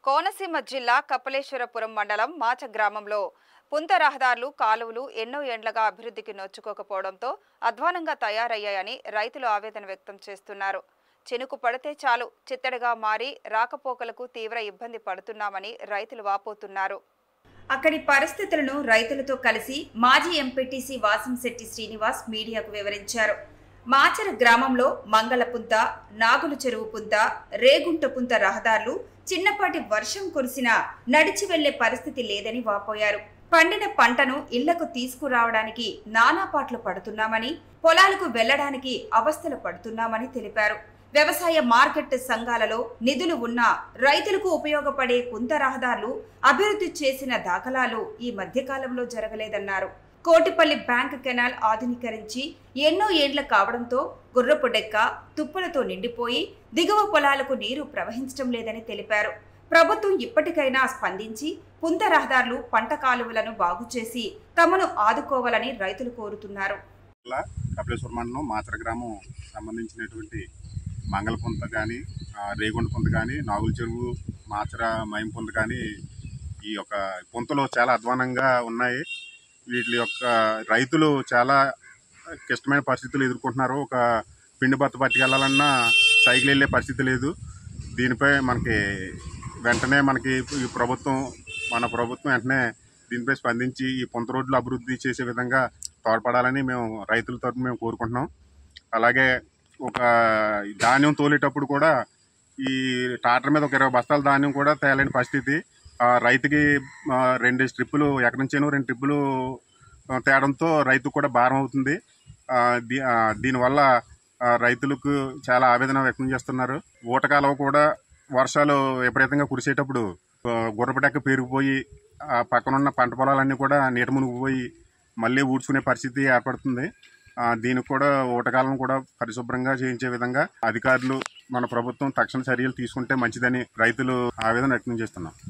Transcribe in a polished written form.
కోనసీమ జిల్లా కపిలేశ్వరపురం మండలం మాచ గ్రామంలో పుంత రహదారులు కాలువలు ఎన్నో ఏండ్లగా అభివృద్ధికి నోచుకోకపోవడంతో అధ్వానంగా తయారయ్యాయని రైతులు ఆవేదన వ్యక్తం చేస్తున్నారు. చినుకు పడితే చాలు చిత్తడిగా మారి రాకపోకలకు తీవ్ర ఇబ్బంది పడుతున్నామని రైతులు వాపోతున్నారు. అక్కడి పరిస్థితులను రైతులతో కలిసి మాజీ ఎంపీటీసీ వాసంశెట్టి శ్రీనివాస్ మీడియాకు వివరించారు. మాచర గ్రామంలో మంగళపుంత, నాగుల చెరువు పుంత, రేగుంట పుంత రహదారులు చిన్నపాటి వర్షం కురిసినా నడిచి వెళ్లే పరిస్థితి లేదని వాపోయారు. పండిన పంటను ఇళ్లకు తీసుకురావడానికి నానాపాట్లు పడుతున్నామని, పొలాలకు వెళ్లడానికి అవస్థలు పడుతున్నామని తెలిపారు. వ్యవసాయ మార్కెట్ సంఘాలలో నిధులు ఉన్నా రైతులకు ఉపయోగపడే పుంత రహదారులు అభివృద్ధి చేసిన దాఖలాలు ఈ మధ్యకాలంలో జరగలేదన్నారు. కోటిపల్లి బ్యాంక్ కెనాల్ ఆధునీకరించి ఎన్నో ఏండ్ల కావడంతో గుర్రపు డెక్క తుప్పలతో నిండిపోయి దిగువ పొలాలకు నీరు ప్రవహించడం లేదని తెలిపారు. ప్రభుత్వం ఇప్పటికైనా స్పందించి పుంత రహదారులు, పంట కాలువలను బాగు చేసి తమను ఆదుకోవాలని రైతులు కోరుతున్నారు. కపిలేశ్వర మండలం మాచర గ్రామం సంబంధించినటువంటి మంగళపుంత కానీ, రేగుంట పుంత కానీ, నాగుల చెరువు, మాచర మైం పుంత కానీ ఈ యొక్క పుంతలు చాలా అధ్వానంగా ఉన్నాయి. వీటి యొక్క రైతులు చాలా క్లిష్టమైన పరిస్థితులు ఎదుర్కొంటున్నారు. ఒక పిండి బత్త పట్టుకెళ్ళాలన్నా సైకిల్ వెళ్ళే పరిస్థితి లేదు. దీనిపై వెంటనే ఈ మన ప్రభుత్వం వెంటనే దీనిపై స్పందించి ఈ పుంత రోడ్లు అభివృద్ధి చేసే విధంగా తోడ్పడాలని మేము రైతుల తరఫున మేము కోరుకుంటున్నాం. అలాగే ఒక ధాన్యం తోలేటప్పుడు కూడా ఈ ట్రాక్టర్ మీద ఒక 20 బస్తాల ధాన్యం కూడా తేలేని పరిస్థితి. రైతుకి 2 ట్రిప్పులు ఎక్కడి నుంచేనో 2 ట్రిప్పులు తేడంతో రైతు కూడా భారం అవుతుంది. దీనివల్ల రైతులకు చాలా ఆవేదన వ్యక్తం చేస్తున్నారు. ఊటకాలువ కూడా వర్షాలు విపరీతంగా కురిసేటప్పుడు గుర్రపటెక్క పేరుకుపోయి పక్కనున్న పంట పొలాలన్నీ కూడా నీట మునిగిపోయి మళ్ళీ ఊడ్చుకునే పరిస్థితి ఏర్పడుతుంది. దీనికి కూడా ఊటకాలను కూడా పరిశుభ్రంగా చేయించే విధంగా అధికారులు, మన ప్రభుత్వం తక్షణ చర్యలు తీసుకుంటే మంచిదని రైతులు ఆవేదన వ్యక్తం చేస్తున్నారు.